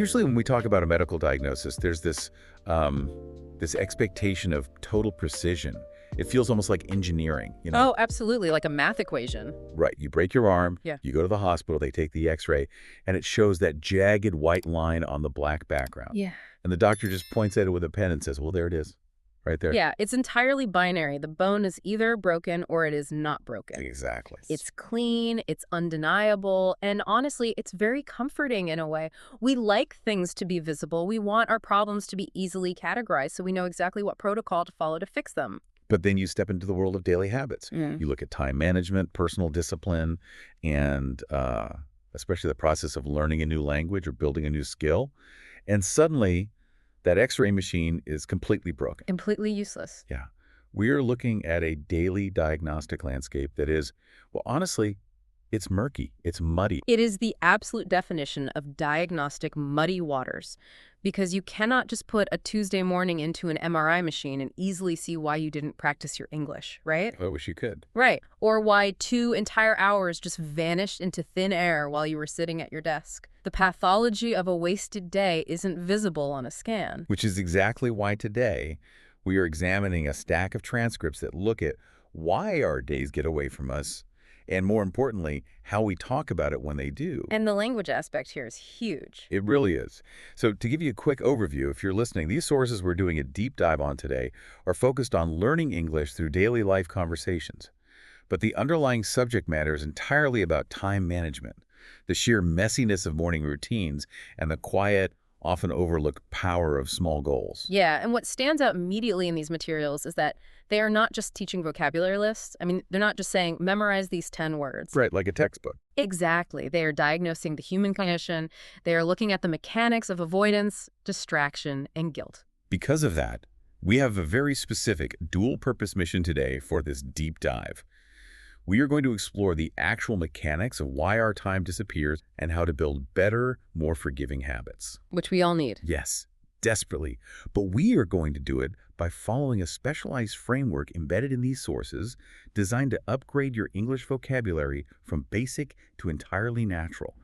Usually when we talk about a medical diagnosis, there's this expectation of total precision. It feels almost like engineering, you know? Oh, absolutely, like a math equation. Right. You break your arm, Yeah. you go to the hospital, they take the x-ray, and it shows that jagged white line on the black background. Yeah. And the doctor just points at it with a pen and says, well, there it is, right there. Yeah, it's entirely binary. The bone is either broken or it is not broken. Exactly. It's clean, it's undeniable, and honestly, it's very comforting in a way. We like things to be visible. We want our problems to be easily categorized so we know exactly what protocol to follow to fix them. But then you step into the world of daily habits. You look at time management, personal discipline, and especially the process of learning a new language or building a new skill. And suddenly, that x-ray machine is completely broken. Completely useless. Yeah. We're looking at a daily diagnostic landscape that is, well, honestly, it's murky. It's muddy. It is the absolute definition of diagnostic muddy waters, because you cannot just put a Tuesday morning into an MRI machine and easily see why you didn't practice your English, right? I wish you could. Right. Or why 2 entire hours just vanished into thin air while you were sitting at your desk. The pathology of a wasted day isn't visible on a scan. Which is exactly why today we are examining a stack of transcripts that look at why our days get away from us, and more importantly, how we talk about it when they do. And the language aspect here is huge. It really is. So to give you a quick overview, if you're listening, these sources we're doing a deep dive on today are focused on learning English through daily life conversations. But the underlying subject matter is entirely about time management, the sheer messiness of morning routines, and the quiet, often overlooked power of small goals. Yeah, and what stands out immediately in these materials is that they are not just teaching vocabulary lists. I mean, they're not just saying, memorize these 10 words. Right, like a textbook. Exactly. They are diagnosing the human condition. They are looking at the mechanics of avoidance, distraction, and guilt. Because of that, we have a very specific dual-purpose mission today for this deep dive. We are going to explore the actual mechanics of why our time disappears and how to build better, more forgiving habits. Which we all need. Yes, desperately. But we are going to do it by following a specialized framework embedded in these sources designed to upgrade your English vocabulary from basic to entirely natural.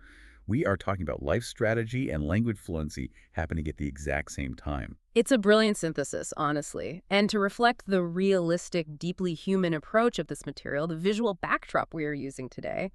We are talking about life strategy and language fluency happening at the exact same time. It's a brilliant synthesis, honestly. And to reflect the realistic, deeply human approach of this material, the visual backdrop we are using today,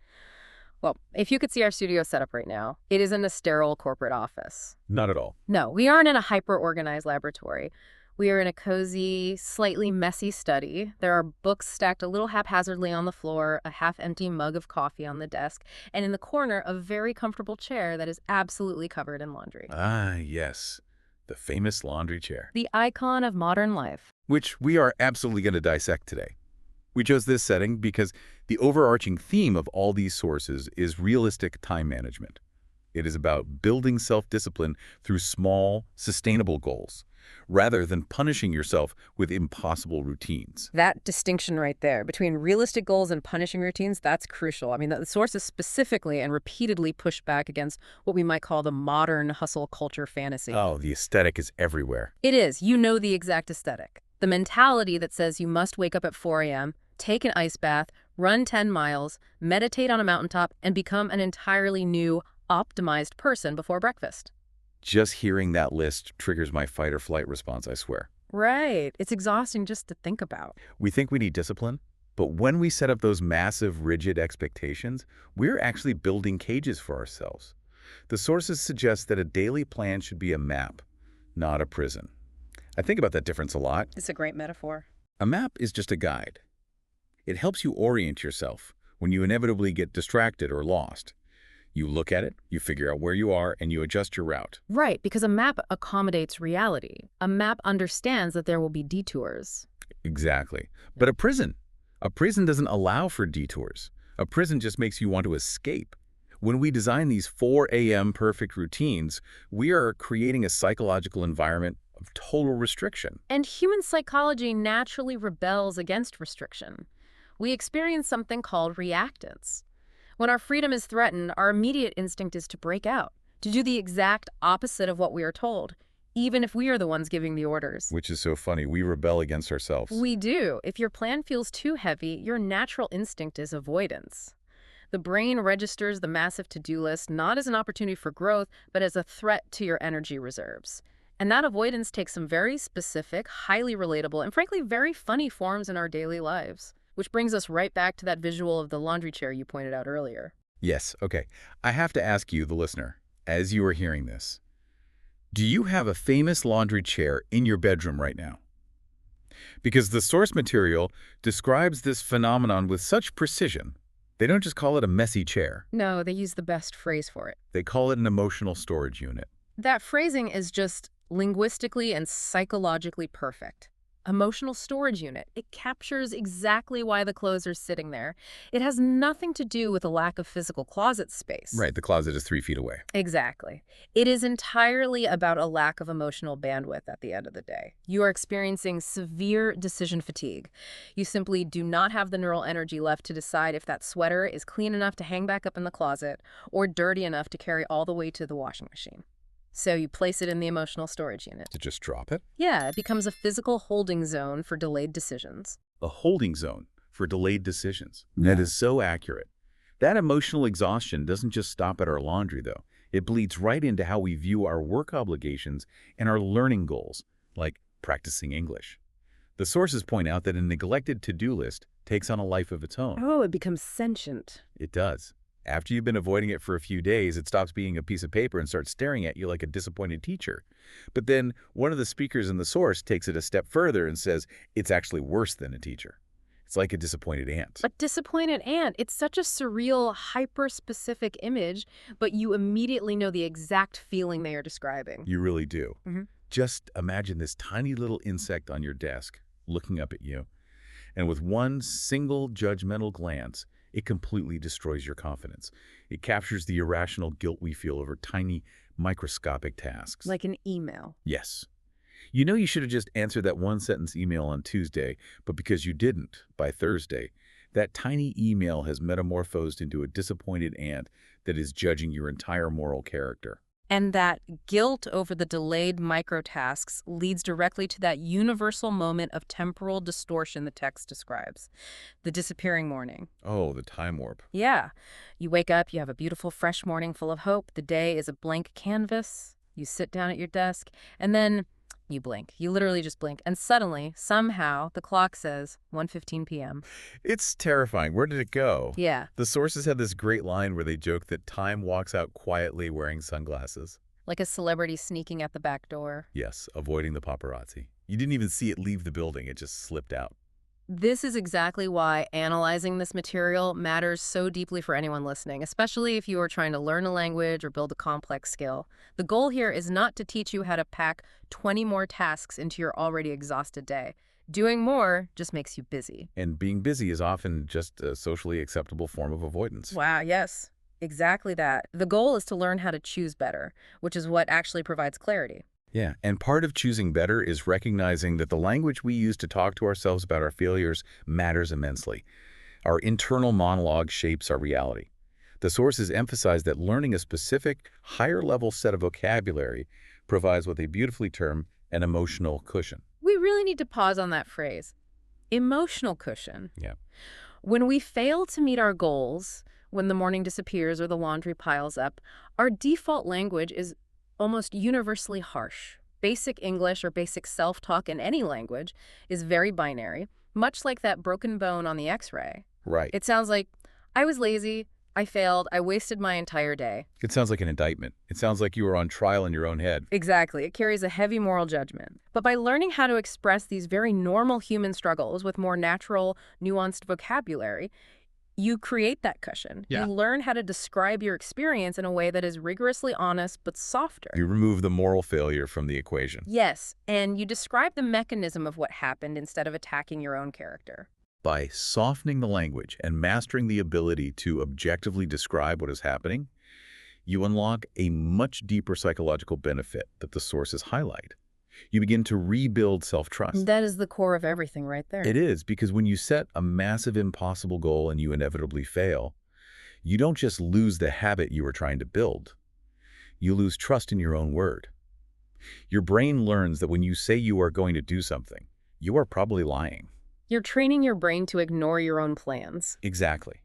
well, if you could see our studio setup right now, it isn't a sterile corporate office. Not at all. No, we aren't in a hyper-organized laboratory. We are in a cozy, slightly messy study. There are books stacked a little haphazardly on the floor, a half-empty mug of coffee on the desk, and in the corner, a very comfortable chair that is absolutely covered in laundry. Ah, yes. The famous laundry chair. The icon of modern life. Which we are absolutely going to dissect today. We chose this setting because the overarching theme of all these sources is realistic time management. It is about building self-discipline through small, sustainable goals, rather than punishing yourself with impossible routines. That distinction right there between realistic goals and punishing routines, that's crucial. I mean, the sources specifically and repeatedly push back against what we might call the modern hustle culture fantasy. Oh, the aesthetic is everywhere. It is. You know the exact aesthetic. The mentality that says you must wake up at 4 a.m., take an ice bath, run 10 miles, meditate on a mountaintop, and become an entirely new, optimized person before breakfast. Just hearing that list triggers my fight or flight response, I swear. Right. It's exhausting just to think about. We think we need discipline, but when we set up those massive, rigid expectations, we're actually building cages for ourselves. The sources suggest that a daily plan should be a map, not a prison. I think about that difference a lot. It's a great metaphor. A map is just a guide. It helps you orient yourself when you inevitably get distracted or lost. You look at it, you figure out where you are, and you adjust your route. Right, because a map accommodates reality. A map understands that there will be detours. Exactly. But a prison doesn't allow for detours. A prison just makes you want to escape. When we design these 4 a.m. perfect routines, we are creating a psychological environment of total restriction. And human psychology naturally rebels against restriction. We experience something called reactance. When our freedom is threatened, our immediate instinct is to break out, to do the exact opposite of what we are told, even if we are the ones giving the orders. Which is so funny. We rebel against ourselves. We do. If your plan feels too heavy, your natural instinct is avoidance. The brain registers the massive to-do list not as an opportunity for growth, but as a threat to your energy reserves. And that avoidance takes some very specific, highly relatable, and frankly very funny forms in our daily lives. Which brings us right back to that visual of the laundry chair you pointed out earlier. Yes, okay. I have to ask you, the listener, as you are hearing this, do you have a famous laundry chair in your bedroom right now? Because the source material describes this phenomenon with such precision. They don't just call it a messy chair. No, they use the best phrase for it. They call it an emotional storage unit. That phrasing is just linguistically and psychologically perfect. Emotional storage unit. It captures exactly why the clothes are sitting there. It has nothing to do with a lack of physical closet space. Right, the closet is 3 feet away. Exactly. It is entirely about a lack of emotional bandwidth at the end of the day. You are experiencing severe decision fatigue. You simply do not have the neural energy left to decide if that sweater is clean enough to hang back up in the closet or dirty enough to carry all the way to the washing machine. So you place it in the emotional storage unit. To just drop it? Yeah, it becomes a physical holding zone for delayed decisions. A holding zone for delayed decisions. That is so accurate. That emotional exhaustion doesn't just stop at our laundry, though. It bleeds right into how we view our work obligations and our learning goals, like practicing English. The sources point out that a neglected to-do list takes on a life of its own. Oh, it becomes sentient. It does. After you've been avoiding it for a few days, it stops being a piece of paper and starts staring at you like a disappointed teacher. But then one of the speakers in the source takes it a step further and says it's actually worse than a teacher. It's like a disappointed ant. A disappointed ant. It's such a surreal, hyper-specific image, but you immediately know the exact feeling they are describing. You really do. Mhm. Just imagine this tiny little insect on your desk looking up at you. And with one single judgmental glance, it completely destroys your confidence. It captures the irrational guilt we feel over tiny, microscopic tasks. Like an email. Yes. You know you should have just answered that one-sentence email on Tuesday, but because you didn't, by Thursday, that tiny email has metamorphosed into a disappointed ant that is judging your entire moral character. And that guilt over the delayed microtasks leads directly to that universal moment of temporal distortion the text describes. The disappearing morning. Oh, the time warp. Yeah. You wake up, you have a beautiful fresh morning full of hope. The day is a blank canvas. You sit down at your desk, and then you blink. You literally just blink. And suddenly, somehow, the clock says 1:15 p.m. It's terrifying. Where did it go? Yeah. The sources had this great line where they joke that time walks out quietly wearing sunglasses. Like a celebrity sneaking at the back door. Yes, avoiding the paparazzi. You didn't even see it leave the building. It just slipped out. This is exactly why analyzing this material matters so deeply for anyone listening, especially if you are trying to learn a language or build a complex skill. The goal here is not to teach you how to pack 20 more tasks into your already exhausted day. Doing more just makes you busy. And being busy is often just a socially acceptable form of avoidance. Wow, yes, exactly that. The goal is to learn how to choose better, which is what actually provides clarity. Yeah, and part of choosing better is recognizing that the language we use to talk to ourselves about our failures matters immensely. Our internal monologue shapes our reality. The sources emphasize that learning a specific, higher-level set of vocabulary provides what they beautifully term an emotional cushion. We really need to pause on that phrase. Emotional cushion. Yeah. When we fail to meet our goals, when the morning disappears or the laundry piles up, our default language is almost universally harsh. Basic English or basic self-talk in any language is very binary, much like that broken bone on the X-ray. Right. It sounds like, I was lazy, I failed, I wasted my entire day. It sounds like an indictment. It sounds like you were on trial in your own head. Exactly. It carries a heavy moral judgment. But by learning how to express these very normal human struggles with more natural, nuanced vocabulary, you create that cushion. Yeah. You learn how to describe your experience in a way that is rigorously honest but softer. You remove the moral failure from the equation. Yes, and you describe the mechanism of what happened instead of attacking your own character. By softening the language and mastering the ability to objectively describe what is happening, you unlock a much deeper psychological benefit that the sources highlight. You begin to rebuild self-trust. That is the core of everything right there. It is, because when you set a massive, impossible goal and you inevitably fail, you don't just lose the habit you were trying to build. You lose trust in your own word. Your brain learns that when you say you are going to do something, you are probably lying. You're training your brain to ignore your own plans. Exactly.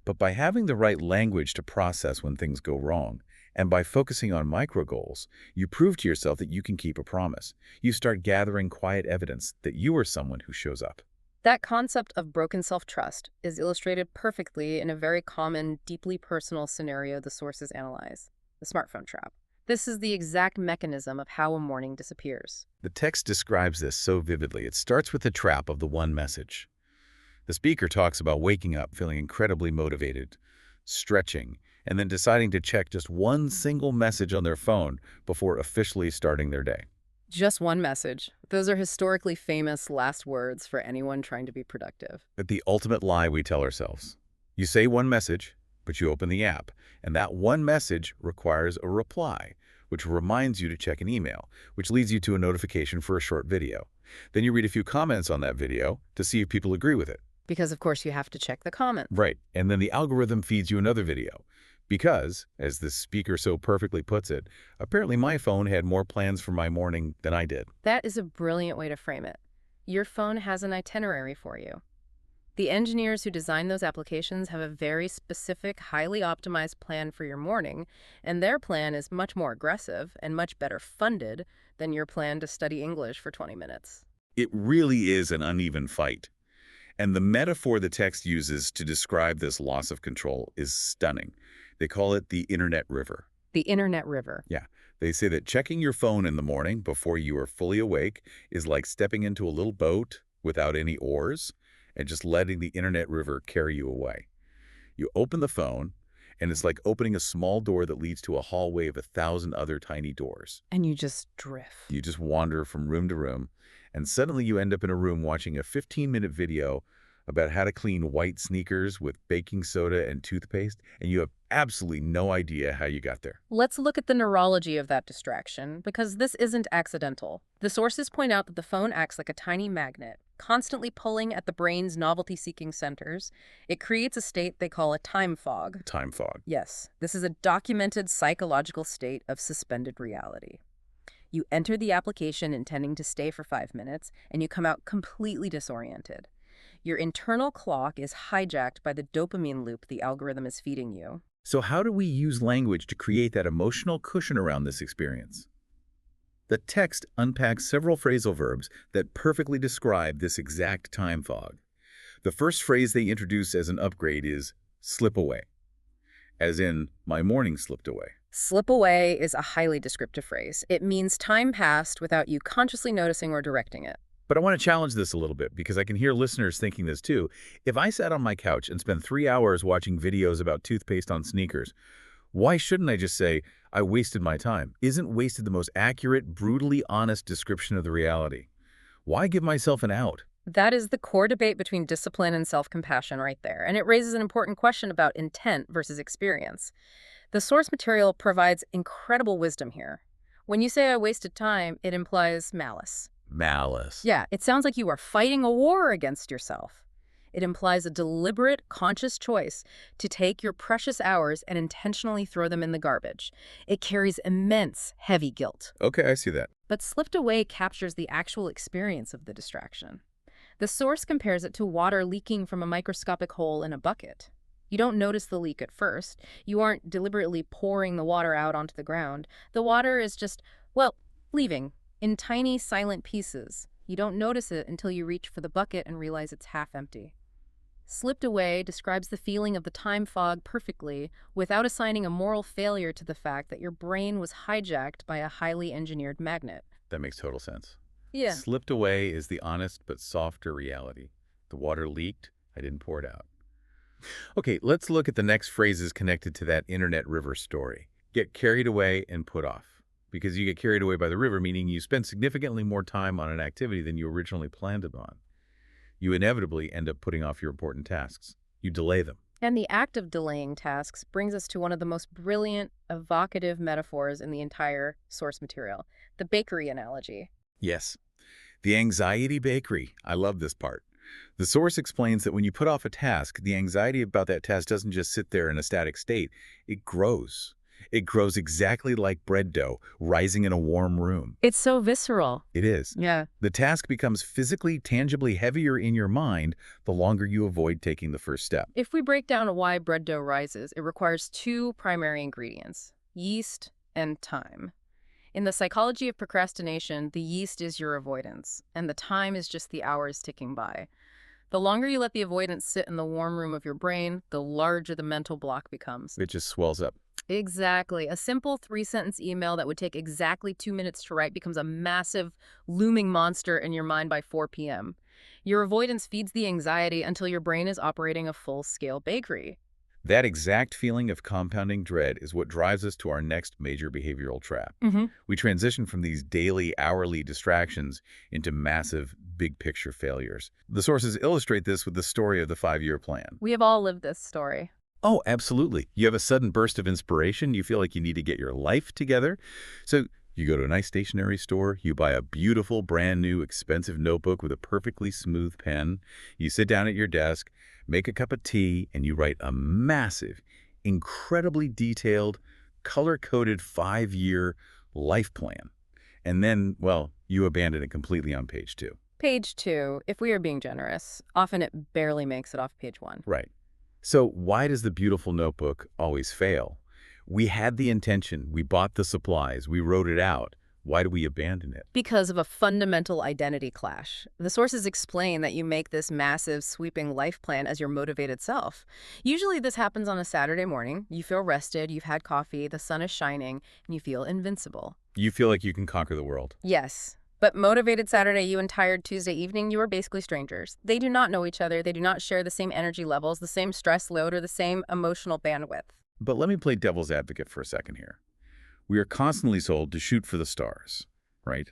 But by having the right language to process when things go wrong, and by focusing on micro goals, you prove to yourself that you can keep a promise. You start gathering quiet evidence that you are someone who shows up. That concept of broken self-trust is illustrated perfectly in a very common, deeply personal scenario the sources analyze, the smartphone trap. This is the exact mechanism of how a morning disappears. The text describes this so vividly. It starts with the trap of the one message. The speaker talks about waking up feeling incredibly motivated, stretching, and then deciding to check just one single message on their phone before officially starting their day. Just one message. Those are historically famous last words for anyone trying to be productive. But the ultimate lie we tell ourselves. You say one message, but you open the app, and that one message requires a reply, which reminds you to check an email, which leads you to a notification for a short video. Then you read a few comments on that video to see if people agree with it. Because, of course, you have to check the comments. Right, and then the algorithm feeds you another video. Because, as the speaker so perfectly puts it, apparently my phone had more plans for my morning than I did. That is a brilliant way to frame it. Your phone has an itinerary for you. The engineers who design those applications have a very specific, highly optimized plan for your morning, and their plan is much more aggressive and much better funded than your plan to study English for 20 minutes. It really is an uneven fight. And the metaphor the text uses to describe this loss of control is stunning. They call it the internet river. The internet river. Yeah, they say that checking your phone in the morning before you are fully awake is like stepping into a little boat without any oars and just letting the internet river carry you away. You open the phone, and it's like opening a small door that leads to a hallway of 1,000 other tiny doors. And you just drift. You just wander from room to room, and suddenly you end up in a room watching a 15-minute video about how to clean white sneakers with baking soda and toothpaste, and you have absolutely no idea how you got there. Let's look at the neurology of that distraction, because this isn't accidental. The sources point out that the phone acts like a tiny magnet, constantly pulling at the brain's novelty-seeking centers. It creates a state they call a time fog. Time fog. Yes, this is a documented psychological state of suspended reality. You enter the application intending to stay for 5 minutes, and you come out completely disoriented. Your internal clock is hijacked by the dopamine loop the algorithm is feeding you. So how do we use language to create that emotional cushion around this experience? The text unpacks several phrasal verbs that perfectly describe this exact time fog. The first phrase they introduce as an upgrade is slip away, as in, my morning slipped away. Slip away is a highly descriptive phrase. It means time passed without you consciously noticing or directing it. But I want to challenge this a little bit because I can hear listeners thinking this too. If I sat on my couch and spent 3 hours watching videos about toothpaste on sneakers, why shouldn't I just say, I wasted my time? Isn't wasted the most accurate, brutally honest description of the reality? Why give myself an out? That is the core debate between discipline and self-compassion right there, and it raises an important question about intent versus experience. The source material provides incredible wisdom here. When you say I wasted time, it implies malice. Malice. Yeah, it sounds like you are fighting a war against yourself. It implies a deliberate, conscious choice to take your precious hours and intentionally throw them in the garbage. It carries immense, heavy guilt. Okay, I see that. But slipped away captures the actual experience of the distraction. The source compares it to water leaking from a microscopic hole in a bucket. You don't notice the leak at first. You aren't deliberately pouring the water out onto the ground. The water is just, well, leaving in tiny, silent pieces. You don't notice it until you reach for the bucket and realize it's half empty. Slipped away describes the feeling of the time fog perfectly without assigning a moral failure to the fact that your brain was hijacked by a highly engineered magnet. That makes total sense. Yeah. Slipped away is the honest but softer reality. The water leaked, I didn't pour it out. Okay, let's look at the next phrases connected to that internet river story. Get carried away and put off. Because you get carried away by the river, meaning you spend significantly more time on an activity than you originally planned upon. You inevitably end up putting off your important tasks. You delay them. And the act of delaying tasks brings us to one of the most brilliant, evocative metaphors in the entire source material, the bakery analogy. Yes. The anxiety bakery. I love this part. The source explains that when you put off a task, the anxiety about that task doesn't just sit there in a static state. It grows. It grows exactly like bread dough, rising in a warm room. It's so visceral. It is. Yeah. The task becomes physically, tangibly heavier in your mind the longer you avoid taking the first step. If we break down why bread dough rises, it requires two primary ingredients, yeast and time. In the psychology of procrastination, the yeast is your avoidance, and the time is just the hours ticking by. The longer you let the avoidance sit in the warm room of your brain, the larger the mental block becomes. It just swells up. Exactly. A simple three-sentence email that would take exactly 2 minutes to write becomes a massive, looming monster in your mind by 4 p.m. Your avoidance feeds the anxiety until your brain is operating a full-scale bakery. That exact feeling of compounding dread is what drives us to our next major behavioral trap. Mm-hmm. We transition from these daily, hourly distractions into massive, big-picture failures. The sources illustrate this with the story of the 5-year plan. We have all lived this story. Oh, absolutely. You have a sudden burst of inspiration. You feel like you need to get your life together. So you go to a nice stationery store. You buy a beautiful, brand new, expensive notebook with a perfectly smooth pen. You sit down at your desk, make a cup of tea, and you write a massive, incredibly detailed, color-coded 5-year life plan. And then, well, you abandon it completely on page 2. Page 2, if we are being generous, often it barely makes it off page 1. Right. So why does the beautiful notebook always fail? We had the intention, we bought the supplies, we wrote it out. Why do we abandon it? Because of a fundamental identity clash. The sources explain that you make this massive, sweeping life plan as your motivated self. Usually this happens on a Saturday morning. You feel rested, you've had coffee, the sun is shining, and you feel invincible. You feel like you can conquer the world. Yes. But motivated Saturday, you and tired Tuesday evening, you are basically strangers. They do not know each other. They do not share the same energy levels, the same stress load, or the same emotional bandwidth. But let me play devil's advocate for a second here. We are constantly told to shoot for the stars, right?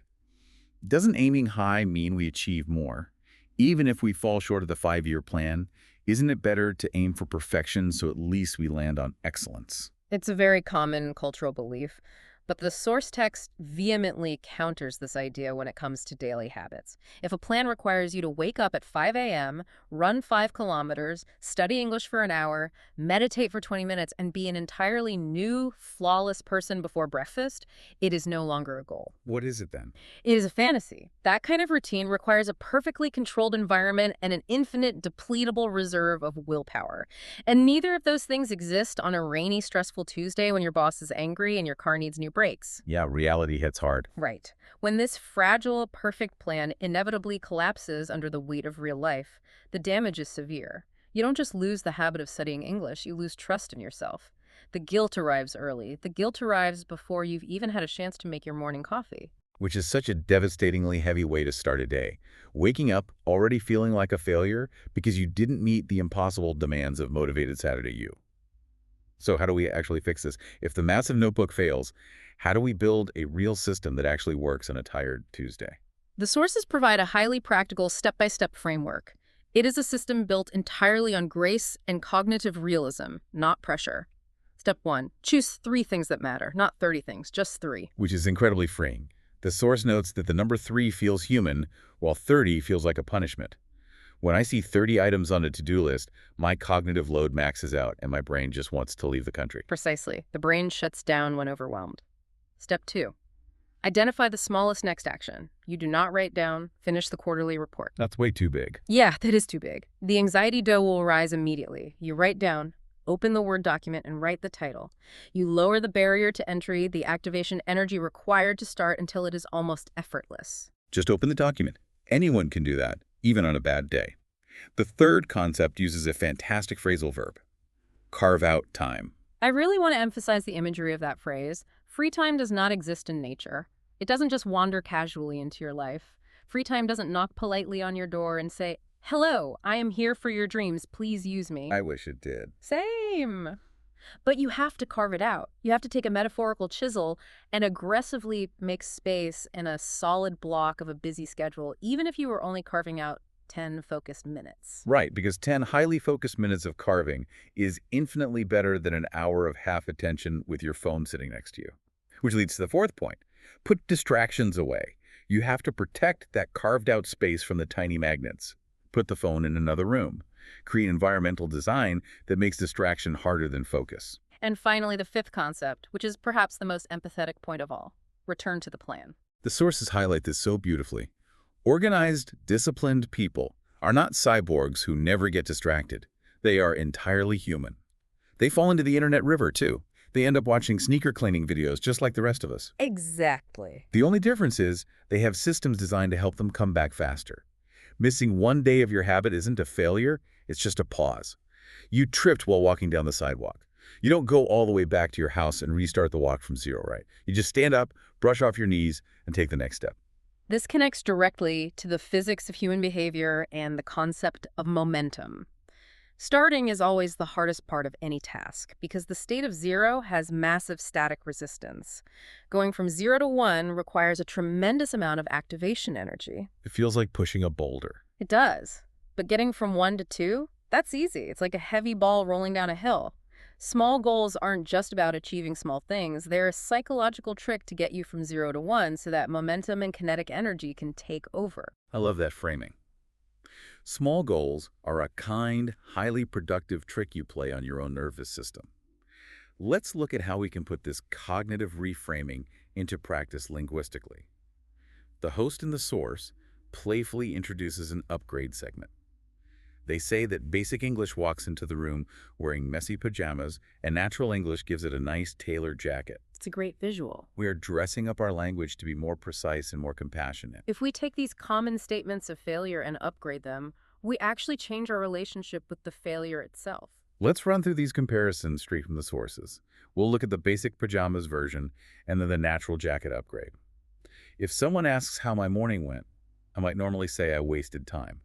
Doesn't aiming high mean we achieve more? Even if we fall short of the 5-year plan, isn't it better to aim for perfection so at least we land on excellence? It's a very common cultural belief. But the source text vehemently counters this idea when it comes to daily habits. If a plan requires you to wake up at 5 a.m., run 5 kilometers, study English for an hour, meditate for 20 minutes, and be an entirely new, flawless person before breakfast, it is no longer a goal. What is it then? It is a fantasy. That kind of routine requires a perfectly controlled environment and an infinite, depletable reserve of willpower. And neither of those things exist on a rainy, stressful Tuesday when your boss is angry and your car needs new brakes. Yeah, reality hits hard. Right. When this fragile, perfect plan inevitably collapses under the weight of real life, the damage is severe. You don't just lose the habit of studying English, you lose trust in yourself. The guilt arrives early. The guilt arrives before you've even had a chance to make your morning coffee. Which is such a devastatingly heavy way to start a day. Waking up already feeling like a failure because you didn't meet the impossible demands of motivated Saturday you. So how do we actually fix this? If the massive notebook fails, how do we build a real system that actually works on a tired Tuesday? The sources provide a highly practical step-by-step framework. It is a system built entirely on grace and cognitive realism, not pressure. Step 1, choose 3 things that matter, not 30 things, just 3. Which is incredibly freeing. The source notes that the number 3 feels human, while 30 feels like a punishment. When I see 30 items on a to-do list, my cognitive load maxes out and my brain just wants to leave the country. Precisely. The brain shuts down when overwhelmed. Step 2, identify the smallest next action. You do not write down, finish the quarterly report. That's way too big. Yeah, that is too big. The anxiety dough will rise immediately. You write down, open the Word document, and write the title. You lower the barrier to entry, the activation energy required to start until it is almost effortless. Just open the document. Anyone can do that, even on a bad day. The third concept uses a fantastic phrasal verb. Carve out time. I really want to emphasize the imagery of that phrase. Free time does not exist in nature. It doesn't just wander casually into your life. Free time doesn't knock politely on your door and say, "Hello, I am here for your dreams. Please use me." I wish it did. Same. But you have to carve it out. You have to take a metaphorical chisel and aggressively make space in a solid block of a busy schedule, even if you were only carving out 10 focused minutes. Right, because 10 highly focused minutes of carving is infinitely better than an hour of half attention with your phone sitting next to you. Which leads to the fourth point. Put distractions away. You have to protect that carved out space from the tiny magnets. Put the phone in another room. Create environmental design that makes distraction harder than focus. And finally, the fifth concept, which is perhaps the most empathetic point of all, return to the plan. The sources highlight this so beautifully. Organized, disciplined people are not cyborgs who never get distracted. They are entirely human. They fall into the internet river, too. They end up watching sneaker cleaning videos just like the rest of us. Exactly. The only difference is they have systems designed to help them come back faster. Missing one day of your habit isn't a failure, it's just a pause. You tripped while walking down the sidewalk. You don't go all the way back to your house and restart the walk from zero, right? You just stand up, brush off your knees, and take the next step. This connects directly to the physics of human behavior and the concept of momentum. Starting is always the hardest part of any task because the state of zero has massive static resistance. Going from 0 to 1 requires a tremendous amount of activation energy. It feels like pushing a boulder. It does. But getting from 1 to 2, that's easy. It's like a heavy ball rolling down a hill. Small goals aren't just about achieving small things. They're a psychological trick to get you from 0 to 1 so that momentum and kinetic energy can take over. I love that framing. Small goals are a kind, highly productive trick you play on your own nervous system. Let's look at how we can put this cognitive reframing into practice linguistically. The host and the source playfully introduces an upgrade segment. They say that basic English walks into the room wearing messy pajamas, and natural English gives it a nice tailored jacket. It's a great visual. We are dressing up our language to be more precise and more compassionate. If we take these common statements of failure and upgrade them, we actually change our relationship with the failure itself. Let's run through these comparisons straight from the sources. We'll look at the basic pajamas version and then the natural jacket upgrade. If someone asks how my morning went, I might normally say I wasted time.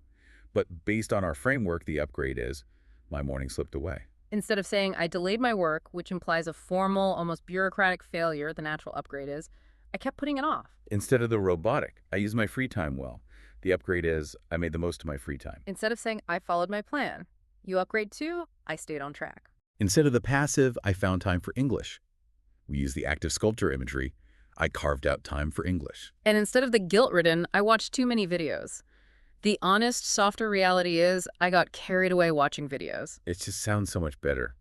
But based on our framework, the upgrade is, my morning slipped away. Instead of saying, I delayed my work, which implies a formal, almost bureaucratic failure, the natural upgrade is, I kept putting it off. Instead of the robotic, I used my free time well. The upgrade is, I made the most of my free time. Instead of saying, I followed my plan, you upgrade to, I stayed on track. Instead of the passive, I found time for English. We use the active sculptor imagery. I carved out time for English. And instead of the guilt-ridden, I watched too many videos. The honest, softer reality is I got carried away watching videos. It just sounds so much better.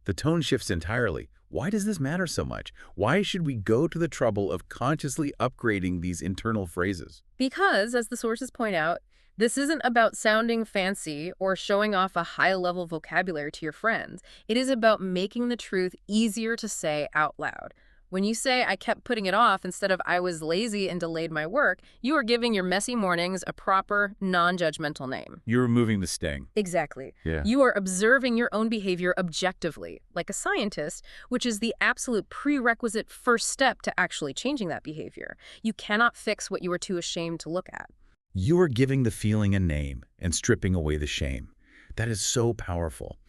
The tone shifts entirely. Why does this matter so much? Why should we go to the trouble of consciously upgrading these internal phrases? Because, as the sources point out, this isn't about sounding fancy or showing off a high-level vocabulary to your friends. It is about making the truth easier to say out loud. When you say, I kept putting it off instead of I was lazy and delayed my work, you are giving your messy mornings a proper, non-judgmental name. You're removing the sting. Exactly. Yeah. You are observing your own behavior objectively, like a scientist, which is the absolute prerequisite first step to actually changing that behavior. You cannot fix what you are too ashamed to look at. You are giving the feeling a name and stripping away the shame. That is so powerful.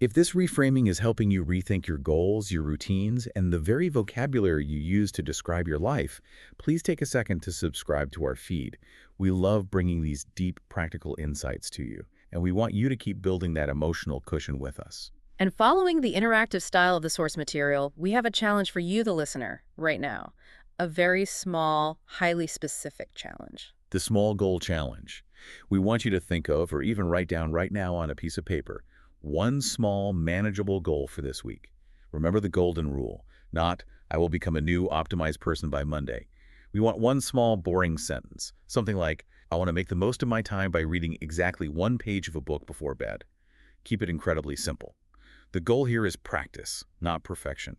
If this reframing is helping you rethink your goals, your routines, and the very vocabulary you use to describe your life, please take a second to subscribe to our feed. We love bringing these deep, practical insights to you, and we want you to keep building that emotional cushion with us. And following the interactive style of the source material, we have a challenge for you, the listener, right now. A very small, highly specific challenge. The Small Goal Challenge. We want you to think of, or even write down right now on a piece of paper, one small, manageable goal for this week. Remember the golden rule, not, I will become a new, optimized person by Monday. We want one small, boring sentence, something like, I want to make the most of my time by reading exactly one page of a book before bed. Keep it incredibly simple. The goal here is practice, not perfection.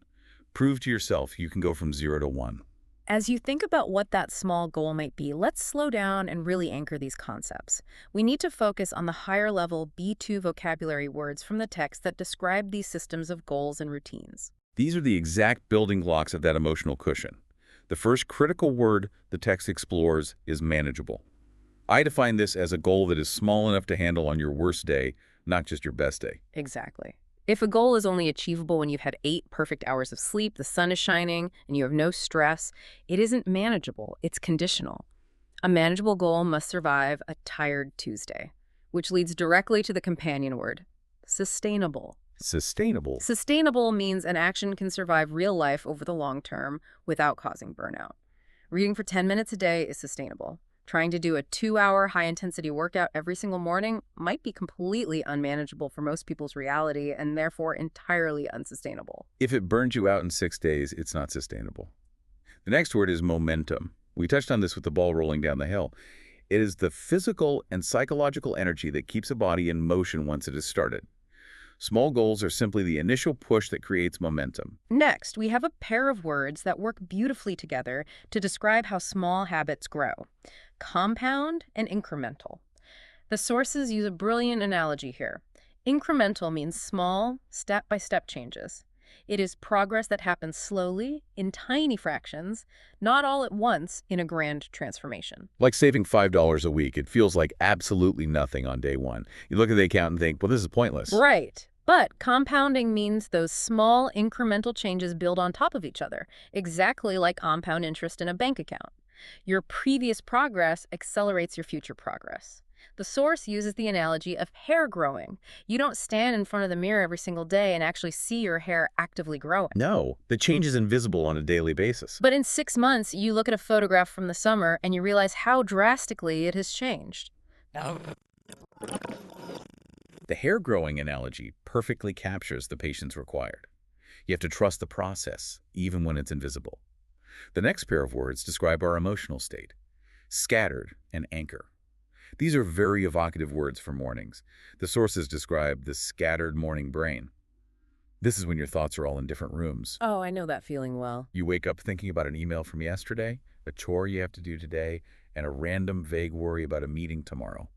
Prove to yourself you can go from 0 to 1. As you think about what that small goal might be, let's slow down and really anchor these concepts. We need to focus on the higher-level B2 vocabulary words from the text that describe these systems of goals and routines. These are the exact building blocks of that emotional cushion. The first critical word the text explores is manageable. I define this as a goal that is small enough to handle on your worst day, not just your best day. Exactly. If a goal is only achievable when you've had 8 perfect hours of sleep, the sun is shining, and you have no stress, it isn't manageable, it's conditional. A manageable goal must survive a tired Tuesday, which leads directly to the companion word, sustainable. Sustainable. Sustainable means an action can survive real life over the long term without causing burnout. Reading for 10 minutes a day is sustainable. Trying to do a 2-hour high-intensity workout every single morning might be completely unmanageable for most people's reality and therefore entirely unsustainable. If it burns you out in 6 days, it's not sustainable. The next word is momentum. We touched on this with the ball rolling down the hill. It is the physical and psychological energy that keeps a body in motion once it is started. Small goals are simply the initial push that creates momentum. Next, we have a pair of words that work beautifully together to describe how small habits grow: compound and incremental. The sources use a brilliant analogy here. Incremental means small, step-by-step changes. It is progress that happens slowly, in tiny fractions, not all at once in a grand transformation. Like saving $5 a week, it feels like absolutely nothing on day one. You look at the account and think, well, this is pointless. Right. But compounding means those small incremental changes build on top of each other, exactly like compound interest in a bank account. Your previous progress accelerates your future progress. The source uses the analogy of hair growing. You don't stand in front of the mirror every single day and actually see your hair actively growing. No, the change is invisible on a daily basis. But in 6 months, you look at a photograph from the summer and you realize how drastically it has changed. The hair growing analogy perfectly captures the patience required. You have to trust the process, even when it's invisible. The next pair of words describe our emotional state: scattered and anchor. These are very evocative words for mornings. The sources describe the scattered morning brain. This is when your thoughts are all in different rooms. Oh, I know that feeling well. You wake up thinking about an email from yesterday, a chore you have to do today, and a random vague worry about a meeting tomorrow.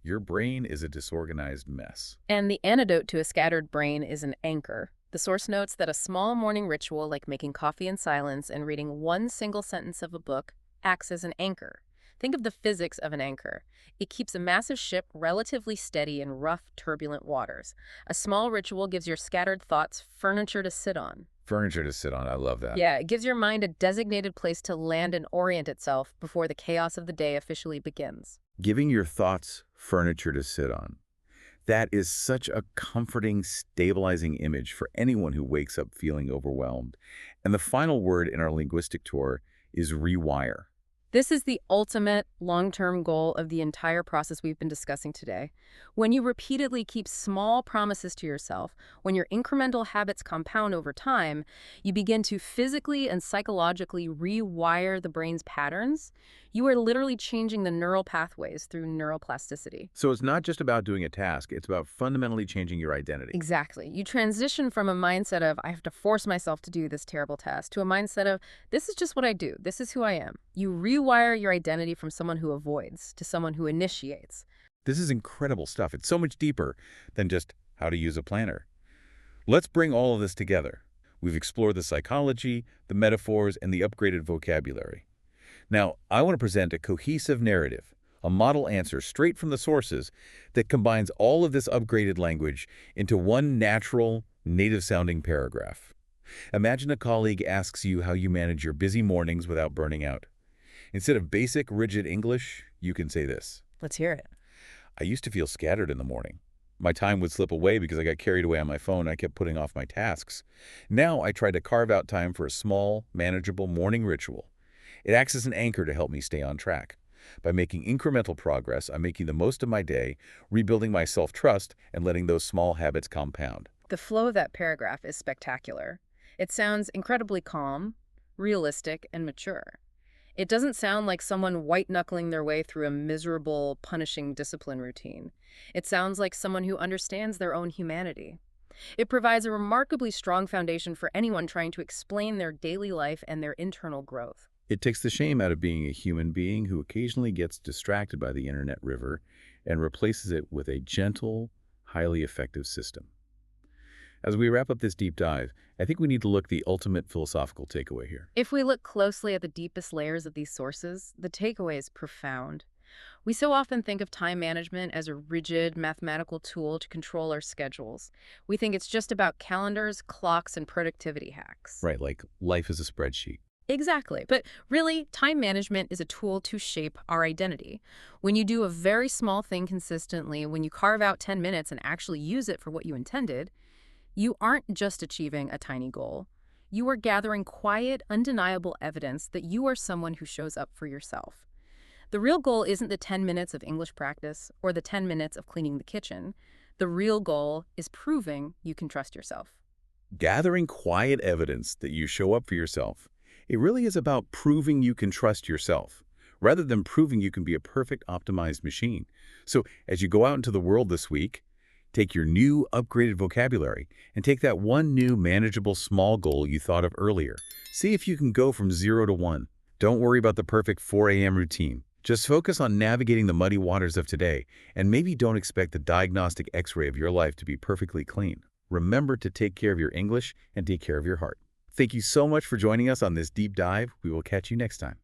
Your brain is a disorganized mess. And the antidote to a scattered brain is an anchor. The source notes that a small morning ritual like making coffee in silence and reading one single sentence of a book acts as an anchor. Think of the physics of an anchor. It keeps a massive ship relatively steady in rough, turbulent waters. A small ritual gives your scattered thoughts furniture to sit on. Furniture to sit on, I love that. Yeah, it gives your mind a designated place to land and orient itself before the chaos of the day officially begins. Giving your thoughts furniture to sit on. That is such a comforting, stabilizing image for anyone who wakes up feeling overwhelmed. And the final word in our linguistic tour is rewire. This is the ultimate long-term goal of the entire process we've been discussing today. When you repeatedly keep small promises to yourself, when your incremental habits compound over time, you begin to physically and psychologically rewire the brain's patterns. You are literally changing the neural pathways through neuroplasticity. So it's not just about doing a task, it's about fundamentally changing your identity. Exactly. You transition from a mindset of, I have to force myself to do this terrible task, to a mindset of, this is just what I do. This is who I am. You rewire your identity from someone who avoids to someone who initiates. This is incredible stuff. It's so much deeper than just how to use a planner. Let's bring all of this together. We've explored the psychology, the metaphors, and the upgraded vocabulary. Now, I want to present a cohesive narrative, a model answer straight from the sources that combines all of this upgraded language into one natural, native-sounding paragraph. Imagine a colleague asks you how you manage your busy mornings without burning out. Instead of basic, rigid English, you can say this. Let's hear it. I used to feel scattered in the morning. My time would slip away because I got carried away on my phone and I kept putting off my tasks. Now I try to carve out time for a small, manageable morning ritual. It acts as an anchor to help me stay on track. By making incremental progress, I'm making the most of my day, rebuilding my self-trust, and letting those small habits compound. The flow of that paragraph is spectacular. It sounds incredibly calm, realistic, and mature. It doesn't sound like someone white-knuckling their way through a miserable, punishing discipline routine. It sounds like someone who understands their own humanity. It provides a remarkably strong foundation for anyone trying to explain their daily life and their internal growth. It takes the shame out of being a human being who occasionally gets distracted by the internet river and replaces it with a gentle, highly effective system. As we wrap up this deep dive, I think we need to look at the ultimate philosophical takeaway here. If we look closely at the deepest layers of these sources, the takeaway is profound. We so often think of time management as a rigid mathematical tool to control our schedules. We think it's just about calendars, clocks, and productivity hacks. Right, like life is a spreadsheet. Exactly. But really, time management is a tool to shape our identity. When you do a very small thing consistently, when you carve out 10 minutes and actually use it for what you intended, you aren't just achieving a tiny goal. You are gathering quiet, undeniable evidence that you are someone who shows up for yourself. The real goal isn't the 10 minutes of English practice or the 10 minutes of cleaning the kitchen. The real goal is proving you can trust yourself. Gathering quiet evidence that you show up for yourself. It really is about proving you can trust yourself, rather than proving you can be a perfect optimized machine. So as you go out into the world this week, take your new upgraded vocabulary and take that one new manageable small goal you thought of earlier. See if you can go from 0 to 1. Don't worry about the perfect 4 a.m. routine. Just focus on navigating the muddy waters of today, and maybe don't expect the diagnostic x-ray of your life to be perfectly clean. Remember to take care of your English and take care of your heart. Thank you so much for joining us on this deep dive. We will catch you next time.